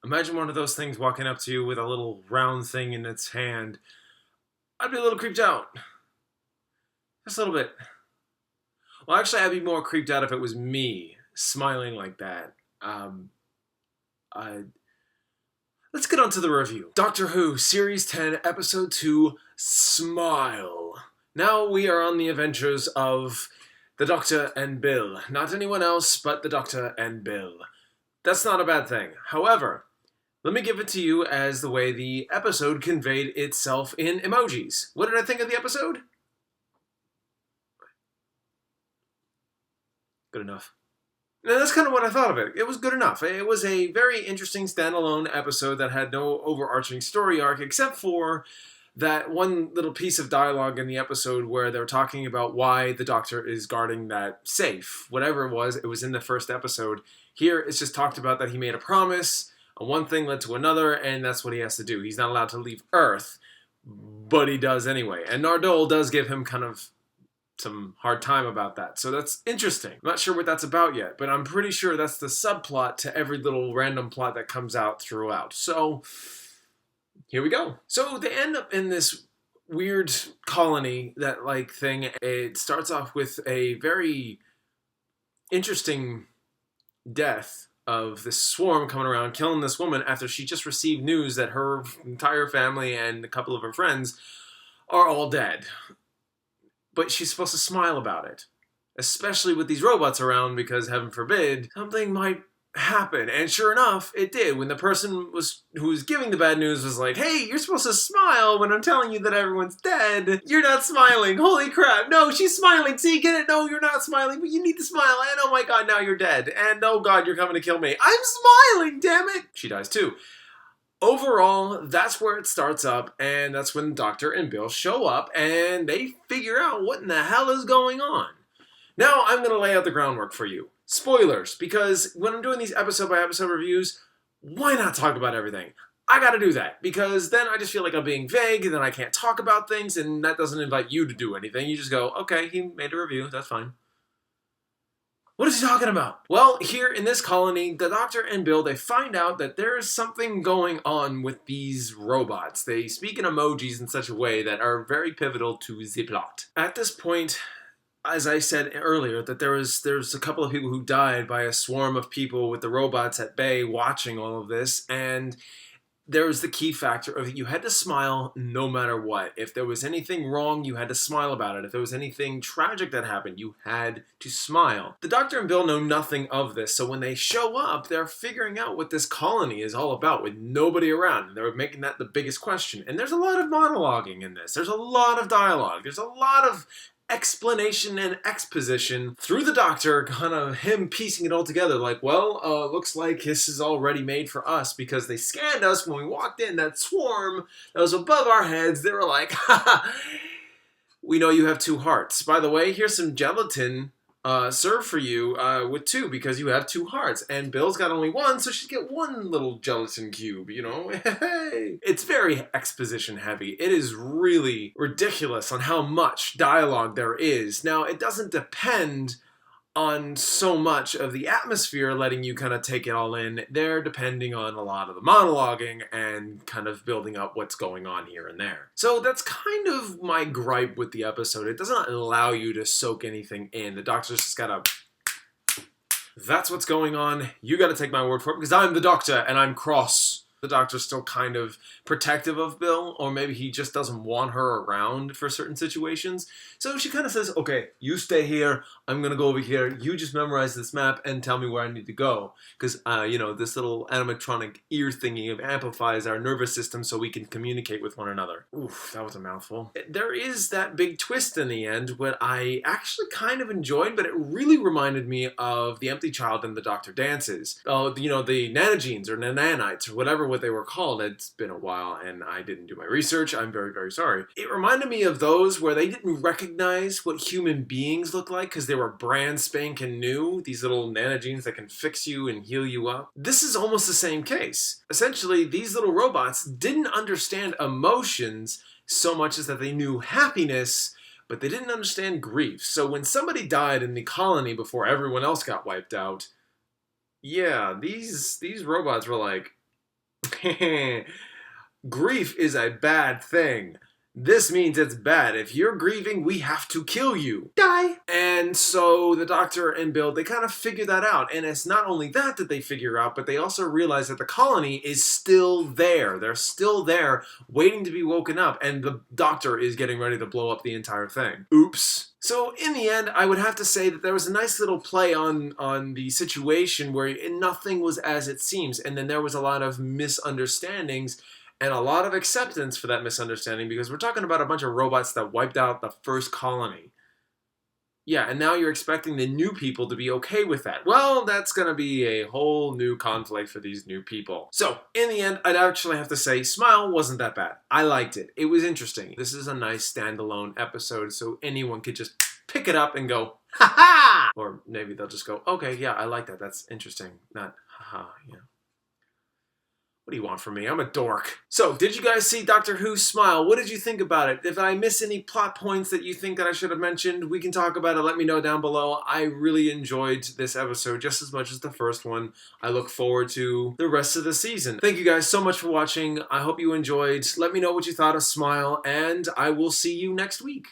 Imagine one of those things walking up to you with a little round thing in its hand. I'd be a little creeped out. Just a little bit. Well, actually, I'd be more creeped out if it was me smiling like that. I Let's get on to the review. Doctor Who, Series 10, Episode 2, Smile. Now we are on the adventures of the Doctor and Bill. Not anyone else but the Doctor and Bill. That's not a bad thing. However, let me give it to you as the way the episode conveyed itself in emojis. What did I think of the episode? Good enough. Now, that's kind of what I thought of it. It was good enough. It was a very interesting standalone episode that had no overarching story arc except for that one little piece of dialogue in the episode where they're talking about why the Doctor is guarding that safe. Whatever it was in the first episode. Here, it's just talked about that he made a promise, and one thing led to another, and that's what he has to do. He's not allowed to leave Earth, but he does anyway. And Nardole does give him kind of some hard time about that. So that's interesting. I'm not sure what that's about yet, but I'm pretty sure that's the subplot to every little random plot that comes out throughout. So here we go. So they end up in this weird colony, that like thing. It starts off with a very interesting death of this swarm coming around, killing this woman after she just received news that her entire family and a couple of her friends are all dead. But she's supposed to smile about it, especially with these robots around, because heaven forbid something might happen. And sure enough, it did. When the person who was giving the bad news was like, "Hey, you're supposed to smile when I'm telling you that everyone's dead. You're not smiling. Holy crap. No, she's smiling. See, get it? No, you're not smiling, but you need to smile. And oh my god, now you're dead. And oh god, you're coming to kill me. I'm smiling, damn it." She dies too. Overall, that's where it starts up, and that's when Doctor and Bill show up, and they figure out what in the hell is going on. Now, I'm going to lay out the groundwork for you. Spoilers, because when I'm doing these episode-by-episode reviews, why not talk about everything? I gotta do that, because then I just feel like I'm being vague, and then I can't talk about things, and that doesn't invite you to do anything. You just go, okay, he made a review, that's fine. What is he talking about? Well, here in this colony, the Doctor and Bill, they find out that there is something going on with these robots. They speak in emojis in such a way that are very pivotal to the plot. At this point, as I said earlier, that there's a couple of people who died by a swarm of people with the robots at bay watching all of this, and there was the key factor of you had to smile no matter what. If there was anything wrong, you had to smile about it. If there was anything tragic that happened, you had to smile. The Doctor and Bill know nothing of this, so when they show up, they're figuring out what this colony is all about with nobody around. And they're making that the biggest question. And there's a lot of monologuing in this. There's a lot of dialogue. There's a lot of explanation and exposition through the Doctor, kind of him piecing it all together like, well, looks like this is already made for us because they scanned us when we walked in. That swarm that was above our heads, they were like, haha, we know you have 2 hearts. By the way, here's some gelatin served for you with 2 because you have 2 hearts. And Bill's got only 1, so she'd get 1 little gelatin cube, you know? Hey! It's very exposition heavy. It is really ridiculous on how much dialogue there is. Now, it doesn't depend on so much of the atmosphere letting you kind of take it all in. They're depending on a lot of the monologuing and kind of building up what's going on here and there. So that's kind of my gripe with the episode. It doesn't allow you to soak anything in. The Doctor's just gotta, that's what's going on. You gotta take my word for it because I'm the Doctor and I'm cross. The Doctor's still kind of protective of Bill, or maybe he just doesn't want her around for certain situations. So she kind of says, okay, you stay here, I'm going to go over here, you just memorize this map and tell me where I need to go. Because, this little animatronic ear thingy amplifies our nervous system so we can communicate with one another. Oof, that was a mouthful. There is that big twist in the end, what I actually kind of enjoyed, but it really reminded me of The Empty Child and the Doctor Dances. Oh, the nanogenes or nananites or whatever what they were called. It's been a while and I didn't do my research. I'm very, very sorry. It reminded me of those where they didn't recognize what human beings look like because they were brand spanking new. These little nanogenes that can fix you and heal you up. This is almost the same case. Essentially, these little robots didn't understand emotions so much as that they knew happiness, but they didn't understand grief. So when somebody died in the colony before everyone else got wiped out, yeah, these robots were like, Grief is a bad thing. This means it's bad. If you're grieving, we have to kill you. Die! And so the Doctor and Bill, they kind of figure that out. And it's not only that they figure out, but they also realize that the colony is still there. They're still there, waiting to be woken up. And the Doctor is getting ready to blow up the entire thing. Oops. So in the end, I would have to say that there was a nice little play on the situation where nothing was as it seems. And then there was a lot of misunderstandings and a lot of acceptance for that misunderstanding, because we're talking about a bunch of robots that wiped out the first colony. Yeah, and now you're expecting the new people to be okay with that. Well, that's going to be a whole new conflict for these new people. So, in the end, I'd actually have to say Smile wasn't that bad. I liked it. It was interesting. This is a nice standalone episode, so anyone could just pick it up and go, ha ha! Or maybe they'll just go, okay, yeah, I like that. That's interesting. Not, ha ha, yeah. What do you want from me? I'm a dork. So, did you guys see Doctor Who's Smile? What did you think about it? If I miss any plot points that you think that I should have mentioned, we can talk about it. Let me know down below. I really enjoyed this episode just as much as the first one. I look forward to the rest of the season. Thank you guys so much for watching. I hope you enjoyed. Let me know what you thought of Smile, and I will see you next week.